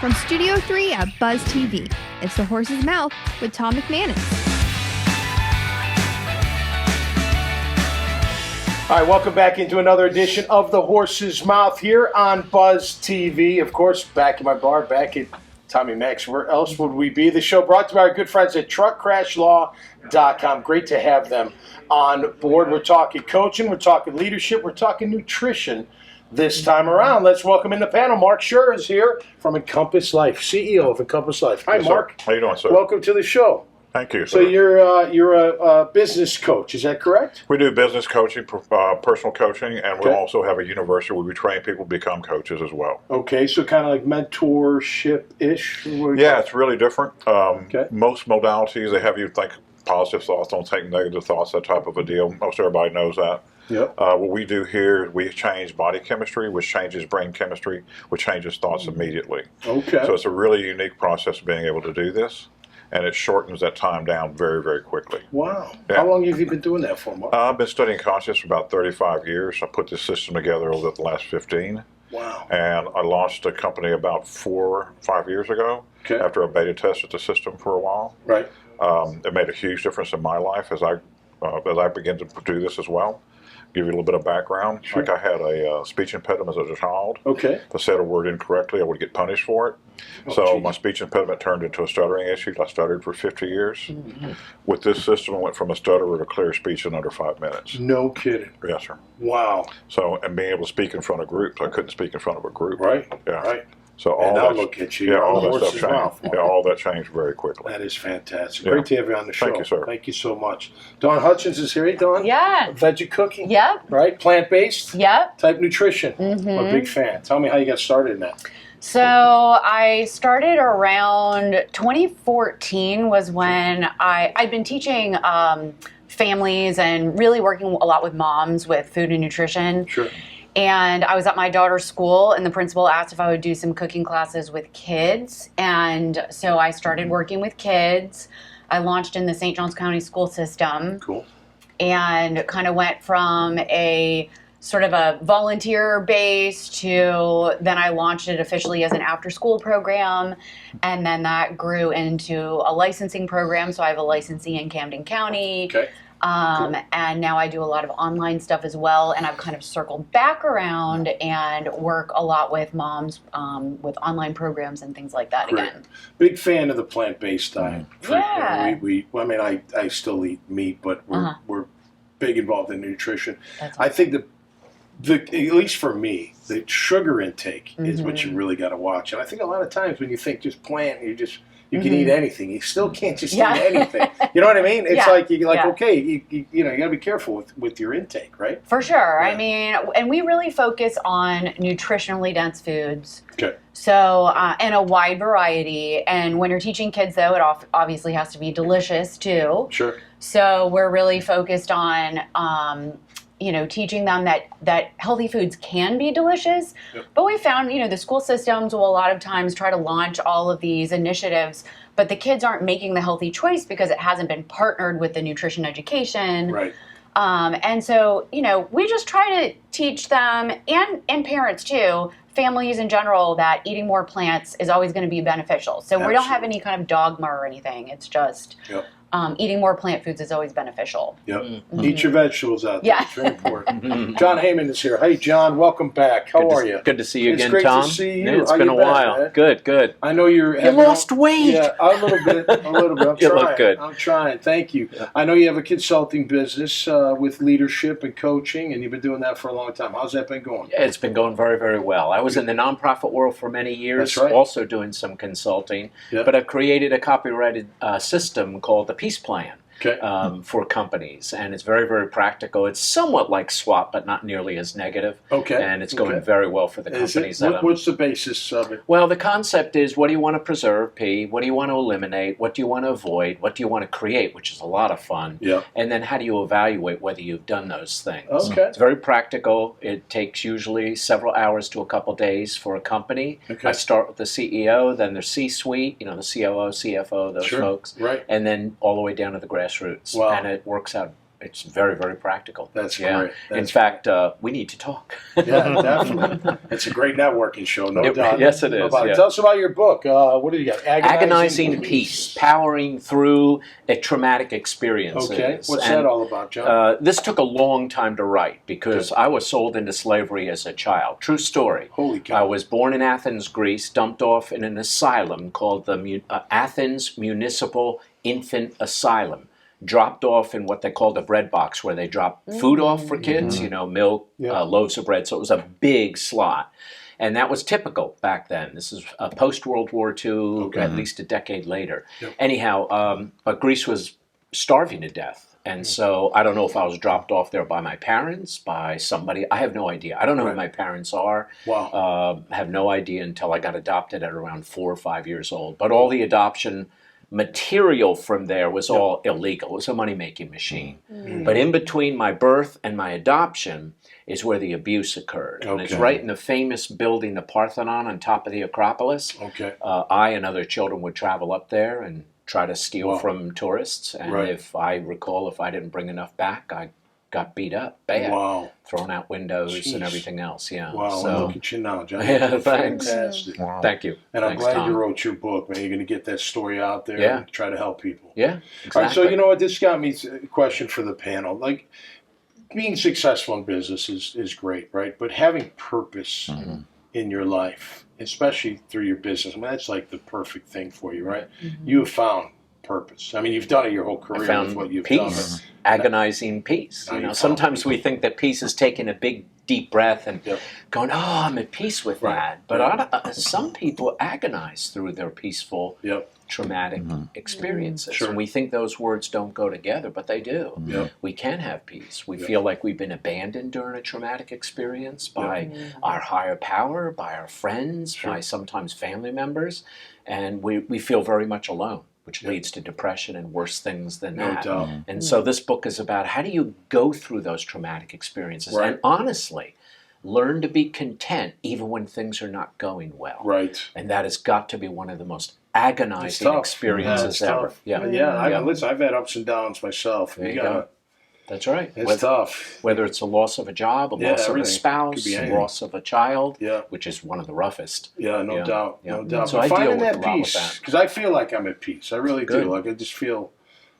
From Studio 3 at Buzz TV, it's The Horse's Mouth with Tom McManus. All right, welcome back into another edition of The Horse's Mouth here on Buzz TV. Of course, back in my bar, back at Tommy Max. Where else would we be? The show brought to you by our good friends at truckcrashlaw.com. Great to have them on board. We're talking coaching, we're talking leadership, we're talking nutrition this time around. Let's welcome in the panel. Mark Scherer is here from Encompass Life, CEO of Encompass Life. Hi, Yes, Mark. How you doing, sir? Welcome to the show. Thank you, So sir. you're a business coach, is that correct? We do business coaching, personal coaching, and we Okay. also have a university where we train people to become coaches as well. Okay, so kind of like mentorship-ish? Yeah, it's really different. Okay. Most modalities, they have you think positive thoughts, don't take negative thoughts, that type of a deal. Most everybody knows that. Yep. What we do here, we change body chemistry, which changes brain chemistry, which changes thoughts immediately. Okay. So it's a really unique process of being able to do this, and it shortens that time down very, very quickly. Wow. Yeah. How long have you been doing that for, Mark? I've been studying consciousness for about 35 years. I put this system together over the last 15. Wow. And I launched a company about 4 or 5 years ago Okay. after I beta tested the system for a while. Right. It made a huge difference in my life as I began to do this as well. Give you a little bit of background. Sure. Like I had a speech impediment as a child. Okay. If I said a word incorrectly, I would get punished for it. Oh, So geez. my speech impediment turned into a stuttering issue. I stuttered for 50 years. Mm-hmm. With this system, I went from a stutterer to clear speech in under 5 minutes. No kidding. Yes, sir. Wow. So, and being able to speak in front of groups, I couldn't speak in front of a group. Right. Yeah. Right. So all And now that, look at you. yeah, You're all on the that stuff horse's mouth, changed. Mark. Yeah, all that changed very quickly. That is fantastic. Yeah. Great to have you on the show. Thank you, sir. Thank you so much. Don Hutchins is here. Hey, Don. Yeah. VegeCooking. Yep. Right? Plant-based Yep. type nutrition. Mm-hmm. I'm a big fan. Tell me how you got started in that. So I started around 2014 was when I'd been teaching families and really working a lot with moms with food and nutrition. Sure. And I was at my daughter's school, and the principal asked if I would do some cooking classes with kids. And so I started working with kids. I launched in the St. Johns County school system Cool. and kind of went from a sort of a volunteer base to then I launched it officially as an after school program. And then that grew into a licensing program. So I have a licensee in Camden County. Okay. Cool. And now I do a lot of online stuff as well. And I've kind of circled back around and work a lot with moms with online programs and things like that Great. again. Big fan of the plant-based diet. Yeah. I mean, I still eat meat, but we're big involved in nutrition. That's I think at least for me, the sugar intake is what you really got to watch. And I think a lot of times when you think just plant, you can eat anything. You still can't just eat anything. You know what I mean? It's like you're like, okay, you got to be careful with your intake, right? For sure. Yeah. I mean, and we really focus on nutritionally dense foods. Okay. So, and a wide variety. And when you're teaching kids, though, it obviously has to be delicious too. Sure. So we're really focused on, teaching them that healthy foods can be delicious. Yep. But we found, the school systems will a lot of times try to launch all of these initiatives, but the kids aren't making the healthy choice because it hasn't been partnered with the nutrition education. Right. And so, we just try to teach them and parents too, families in general, that eating more plants is always going to be beneficial. So we don't have any kind of dogma or anything. It's just eating more plant foods is always beneficial. Yep. Eat your vegetables out there. Yeah. It's very important. Jon Heymann is here. Hey, John, welcome back. How are you? Good to see you It's again, great Tom. to see you. Yeah, it's How been you a been, while. man? Good. I know you lost weight. Yeah, a little bit. I'm You trying. look good. I'm trying. Thank you. I know you have a consulting business with leadership and coaching, and you've been doing that for a long time. How's that been going? It's been going very, very well. I was in the nonprofit world for many years, That's right. also doing some consulting, Yep. but I've created a copyrighted system called the Peace Plan. Okay. For companies, and it's very, very practical. It's somewhat like SWAT, but not nearly as negative. Okay. And it's going Okay. very well for the Is companies it? that I'm. What's the basis of it? Well, the concept is, what do you want to preserve, P? What do you want to eliminate? What do you want to avoid? What do you want to create, which is a lot of fun? Yeah. And then how do you evaluate whether you've done those things? Okay. It's very practical. It takes usually several hours to a couple days for a company. Okay. I start with the CEO, then their C-suite, the COO, CFO, those Sure. folks, Right. and then all the way down to the grassroots. Wow. And it works out it's very, very practical. That's yeah. great. In That's fact, we need to talk. Yeah, definitely. It's a great networking show, no doubt. Yes, it is. Yeah. Tell us about your book. What do you got? Agonizing Peace, Powering Through a Traumatic Experiences. Okay. What's that all about, John? This took a long time to write because I was sold into slavery as a child. True story. Holy cow. I was born in Athens, Greece, dumped off in an asylum called the Athens Municipal Infant Asylum. Dropped off in what they called a bread box, where they drop food off for kids, milk, loaves of bread. So it was a big slot. And that was typical back then. This is post-World War II, at least a decade later. Yep. Anyhow, but Greece was starving to death. And so I don't know if I was dropped off there by my parents, by somebody. I have no idea. I don't know who my parents are. Wow. Have no idea until I got adopted at around 4 or 5 years old. But all the adoption material from there was all illegal. It was a money-making machine. But in between my birth and my adoption is where the abuse occurred. And it's right in the famous building, the Parthenon, on top of the Acropolis. I and other children would travel up there and try to steal from tourists. And if I recall, if I didn't bring enough back, I got beat up bad. Thrown out windows and everything else. Wow. So, Look at you now, John. Yeah, thanks. Fantastic. Wow. Thank you. And I'm Thanks, glad Tom. you wrote your book, man. You're going to get that story out there and try to help people. Yeah, exactly. All right, so you know what? This got me a question for the panel. Like, being successful in business is great, right? But having purpose in your life, especially through your business, I mean, that's like the perfect thing for you, right? You have found purpose. I mean, you've done it your whole career. I found with what you've peace, done. agonizing peace. Now You know, you found sometimes peace. we think that peace is taking a big, deep breath and going, "Oh, I'm at peace with that." But some people agonize through their peaceful, traumatic experiences, and we think those words don't go together, but they do. We can have peace. We feel like we've been abandoned during a traumatic experience by our higher power, by our friends, by sometimes family members, and we feel very much alone, which leads to depression and worse things than that. doubt. And so this book is about how do you go through those traumatic experiences and honestly learn to be content even when things are not going well. Right. And that has got to be one of the most agonizing experiences ever. Tough. Listen, I've had ups and downs myself. There you go. That's right. It's tough. Whether it's a loss of a job, a loss of a spouse, a loss of a child, which is one of the roughest. No doubt. No doubt. So but I deal finding with that a lot with peace, that. because I feel like I'm at peace. I really do. Like, I just feel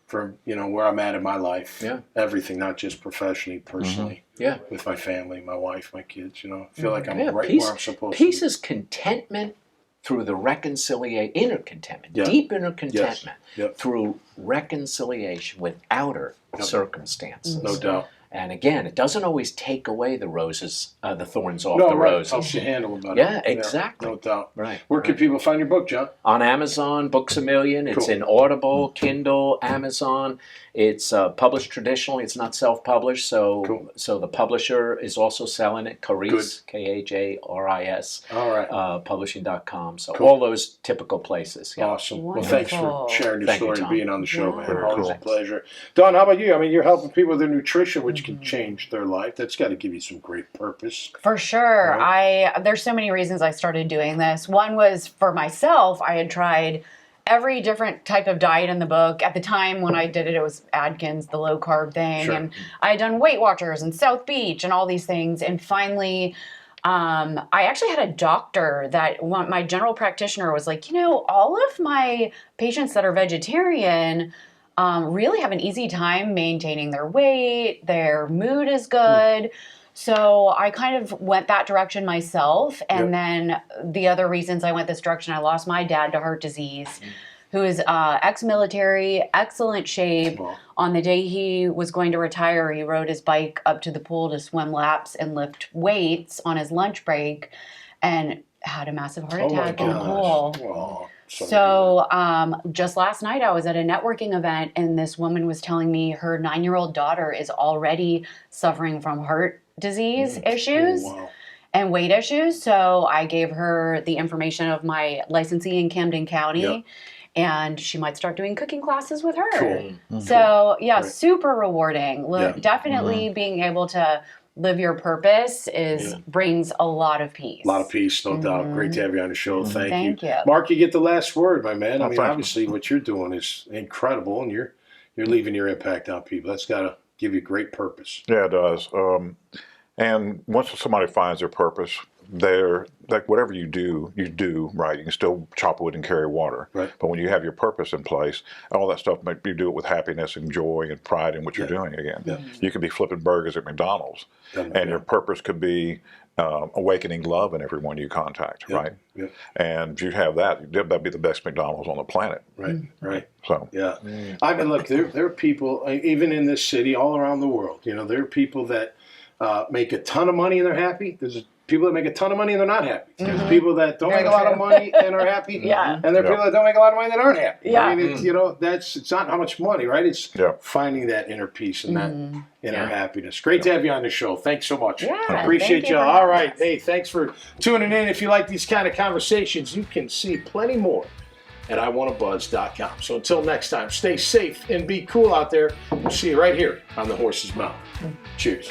from, where I'm at in my life, everything, not just professionally, personally, with my family, my wife, my kids, I feel like I'm right where I'm supposed to be. Peace is contentment through the inner contentment, deep inner contentment, through reconciliation with outer circumstances. No doubt. And again, it doesn't always take away the roses, the thorns off No, the right. roses. Helps you handle about Yeah, it. exactly. No doubt. Right. Where can people find your book, John? On Amazon, Books A Million. It's in Audible, Kindle, Amazon. It's published traditionally. It's not self-published, so the publisher is also selling it. Kharis, Khajris, publishing.com. So all those typical places. Yeah. Awesome. Well, thanks for sharing your story and being on the show, man. Very Always cool. a pleasure. Don, how about you? I mean, you're helping people with their nutrition, which can change their life. That's got to give you some great purpose. For sure. There's so many reasons I started doing this. One was for myself. I had tried every different type of diet in the book. At the time when I did it, it was Atkins, the low carb thing. And I had done Weight Watchers and South Beach and all these things. And finally, I actually had a doctor my general practitioner was like, all of my patients that are vegetarian really have an easy time maintaining their weight. Their mood is good. So I kind of went that direction myself. And then the other reasons I went this direction, I lost my dad to heart disease, who is ex-military, excellent shape. On the day he was going to retire, he rode his bike up to the pool to swim laps and lift weights on his lunch break and had a massive heart attack in the pool. Oh, so just last night I was at a networking event and this woman was telling me her 9-year-old daughter is already suffering from heart disease issues and weight issues. So I gave her the information of my licensee in Camden County and she might start doing cooking classes with her. So super rewarding. Definitely being able to live your purpose brings a lot of peace. A lot of peace, no doubt. Great to have you on the show. Thank you. you. Mark, you get the last word, my man. I mean, thank you. obviously what you're doing is incredible and you're leaving your impact on people. That's gotta give you great purpose. Yeah, it does. And once somebody finds their purpose, they're like whatever you do right. You can still chop wood and carry water. Right. But when you have your purpose in place, all that stuff, you do it with happiness and joy and pride in what you're doing again. Yeah. You could be flipping burgers at McDonald's, and your purpose could be awakening love in everyone you contact, right? Yeah. And if you have that, that'd be the best McDonald's on the planet. Right. So Yeah. I mean, look, there are people, even in this city, all around the world, there are people that make a ton of money and they're happy. There's people that make a ton of money and they're not happy. There's people that don't make a lot of money and are happy. And there are people that don't make a lot of money that aren't happy. Yeah. I mean, it's not how much money, right? It's finding that inner peace and that inner happiness. Great to have you on the show. Thanks so much. Yeah, I appreciate thank you you. for All having right. us. Hey, thanks for tuning in. If you like these kind of conversations, you can see plenty more at iwannabuzz.com. So until next time, stay safe and be cool out there. We'll see you right here on The Horse's Mouth. Cheers.